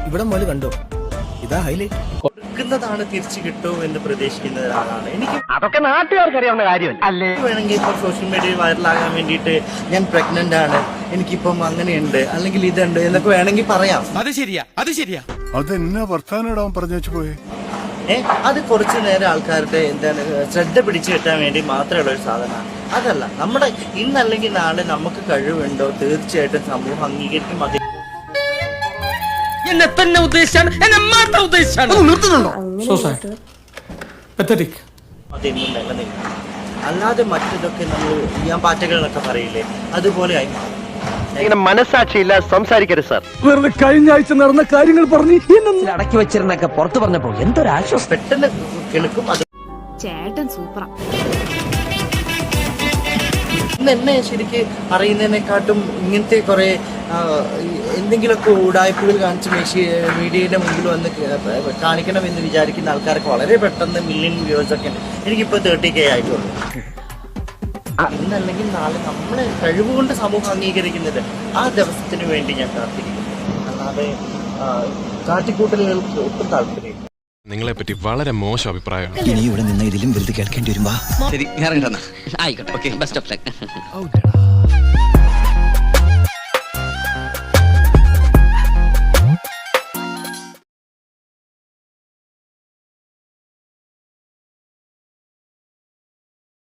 ഇവിടെ മുതൽ കണ്ടോ, ഇതാ ഹൈലൈറ്റ്. കൊടുക്കുന്നതാണ് തിരിച്ചു കിട്ടും എന്ന് പ്രതീക്ഷിക്കുന്ന ഒരാളാണ്. എനിക്ക് അതൊക്കെ നാട്ടുകാർക്ക് അറിയാവുന്ന കാര്യമല്ല അല്ലേ? വേണമെങ്കിൽ ഇപ്പം സോഷ്യൽ മീഡിയയിൽ വൈറലാകാൻ വേണ്ടിയിട്ട് ഞാൻ പ്രഗ്നന്റ് ആണ്, എനിക്കിപ്പം അങ്ങനെയുണ്ട്, അല്ലെങ്കിൽ ഇതുണ്ട് എന്നൊക്കെ വേണമെങ്കിൽ പറയാം. അത് ശരിയാ, അത് ശരിയാ. അതെന്നാ വർത്താനം പറഞ്ഞു വെച്ച് പോയി. അത് കുറച്ചു നേരം ആൾക്കാരുടെ എന്താണ് ശ്രദ്ധ പിടിച്ചു കിട്ടാൻ വേണ്ടി മാത്രമുള്ള ഒരു സാധനമാണ്. അതല്ല, നമ്മുടെ ഇന്നല്ലെങ്കിൽ നാളെ നമുക്ക് കഴിവുണ്ടോ തീർച്ചയായിട്ടും സമൂഹം അംഗീകരിക്കും. അത് എന്നെ തന്നെ ഉദ്ദേശിച്ചാണ്, എന്നെ മാത്രം ഉദ്ദേശിച്ചാണ്. നിർത്തുന്നുണ്ടോ? അതെന്നും നിലനിൽക്കും. അല്ലാതെ മറ്റതൊക്കെ നമ്മൾ ഞാൻ പാറ്റകൾ എന്നൊക്കെ പറയില്ലേ, അതുപോലെ ആയി മാറും. ഇങ്ങനെ മനസാക്ഷിയില്ല സംസാരിക്കരുത് സാർ. വെറുതെ കഴിഞ്ഞ ആഴ്ച നടന്ന കാര്യങ്ങൾ പറഞ്ഞ് അടക്കി വെച്ചിരുന്നൊക്കെ പുറത്തു പറഞ്ഞപ്പോ എന്തൊരാശ്വാസം. പെട്ടെന്ന് കേൾക്കും. അത് ചേട്ടൻ സൂപ്പറാ. ഇന്ന് എന്നെ ശരിക്ക് അറിയുന്നതിനെക്കാട്ടും ഇങ്ങനത്തെ കുറെ എന്തെങ്കിലുമൊക്കെ ഉടായ്പകൾ കാണിച്ച് മീഡിയയുടെ മുമ്പിൽ വന്ന് കാണിക്കണം എന്ന് വിചാരിക്കുന്ന ആൾക്കാർക്ക് വളരെ പെട്ടെന്ന് മില്യൺ വ്യൂവേഴ്സ് ഒക്കെ ഉണ്ട്. എനിക്കിപ്പോൾ 30K ആയിട്ടുള്ളൂ. ഇന്നല്ലെങ്കിൽ നാളെ നമ്മളെ കഴിവുകൊണ്ട് സമൂഹം അംഗീകരിക്കുന്നത് ആ ദിവസത്തിന് വേണ്ടി ഞാൻ കാത്തിരിക്കുന്നു. അല്ലാതെ കാട്ടിക്കൂട്ടലുകൾക്ക് ഒട്ടും താല്പര്യം. നിങ്ങളെ പറ്റി വളരെ മോശം അഭിപ്രായമാണ്. ഇനി ഇവിടെ നിന്ന് ഇതിലും വലുത് കേൾക്കേണ്ടി വരുമ്പോ ശരി, ആയിക്കോട്ടെ. Okay, best of luck.